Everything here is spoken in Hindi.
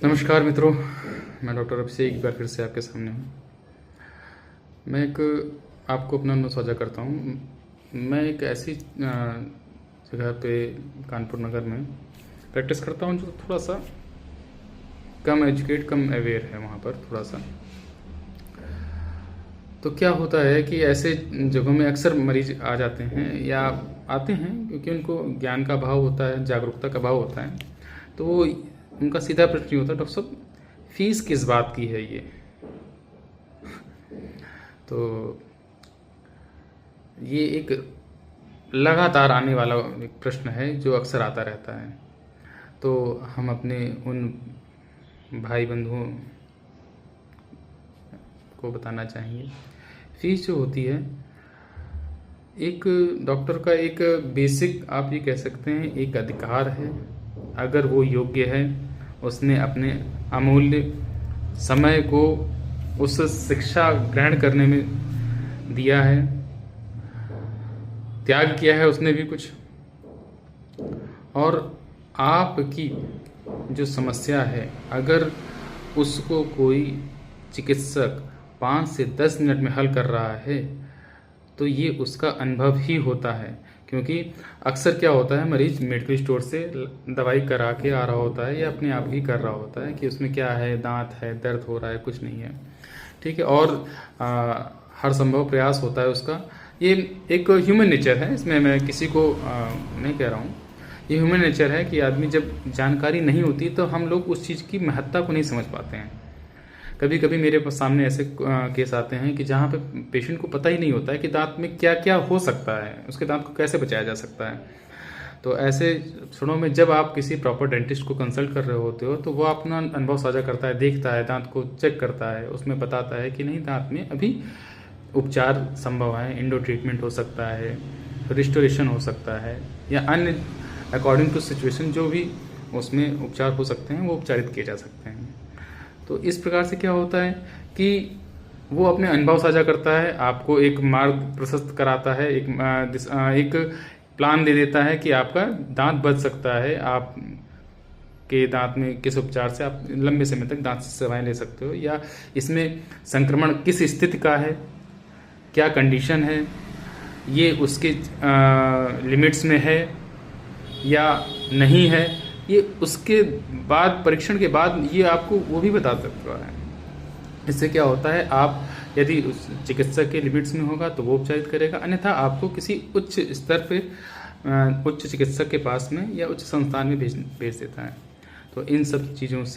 नमस्कार मित्रों, मैं डॉक्टर अभिषेक एक बार फिर से आपके सामने हूँ। मैं आपको अपना अनुभव साझा करता हूँ। मैं एक ऐसी जगह पे कानपुर नगर में प्रैक्टिस करता हूँ जो थोड़ा सा कम एजुकेट कम अवेयर है। वहाँ पर थोड़ा सा तो क्या होता है कि ऐसे जगहों में अक्सर मरीज आ जाते हैं या आते हैं क्योंकि उनको ज्ञान का अभाव होता है, जागरूकता का अभाव होता है। तो वो उनका सीधा प्रश्न ये होता है, डॉक्टर साहब फीस किस बात की है ये। तो ये एक लगातार आने वाला एक प्रश्न है जो अक्सर आता रहता है। तो हम अपने उन भाई बंधुओं को बताना चाहेंगे, फीस जो होती है एक डॉक्टर का एक बेसिक, आप ये कह सकते हैं, एक अधिकार है। अगर वो योग्य है, उसने अपने अमूल्य समय को उस शिक्षा ग्रहण करने में दिया है, त्याग किया है उसने भी कुछ, और आपकी जो समस्या है अगर उसको कोई चिकित्सक 5 से 10 मिनट में हल कर रहा है तो ये उसका अनुभव ही होता है। क्योंकि अक्सर क्या होता है, मरीज मेडिकल स्टोर से दवाई करा के आ रहा होता है या अपने आप ही कर रहा होता है कि उसमें क्या है, दांत है, दर्द हो रहा है, कुछ नहीं है, ठीक है। और हर संभव प्रयास होता है उसका। ये एक ह्यूमन नेचर है, इसमें मैं किसी को नहीं कह रहा हूँ। ये ह्यूमन नेचर है कि आदमी जब जानकारी नहीं होती तो हम लोग उस चीज़ की महत्ता को नहीं समझ पाते हैं। कभी कभी मेरे सामने ऐसे केस आते हैं कि जहाँ पे पेशेंट को पता ही नहीं होता है कि दांत में क्या क्या हो सकता है, उसके दांत को कैसे बचाया जा सकता है। तो ऐसे क्षणों में जब आप किसी प्रॉपर डेंटिस्ट को कंसल्ट कर रहे होते हो तो वो अपना अनुभव साझा करता है, देखता है, दांत को चेक करता है, उसमें बताता है कि नहीं, दांत में अभी उपचार संभव है, इंडो ट्रीटमेंट हो सकता है, रिस्टोरेशन हो सकता है, या अन्य अकॉर्डिंग टू सिचुएशन जो भी उसमें उपचार हो सकते हैं वो उपचारित किए जा सकते हैं। तो इस प्रकार से क्या होता है कि वो अपने अनुभव साझा करता है, आपको एक मार्ग प्रशस्त कराता है, एक प्लान दे देता है कि आपका दांत बच सकता है, आप के दांत में किस उपचार से आप लंबे समय तक दांत से सेवाएं ले सकते हो, या इसमें संक्रमण किस स्थिति का है, क्या कंडीशन है, ये उसके लिमिट्स में है या नहीं है, ये उसके बाद, परीक्षण के बाद ये आपको वो भी बता सकता है। इससे क्या होता है, आप यदि उस चिकित्सक के लिमिट्स में होगा तो वो उपचारित करेगा, अन्यथा आपको किसी उच्च स्तर पे उच्च चिकित्सक के पास में या उच्च संस्थान में भेज देता है। तो इन सब चीज़ों से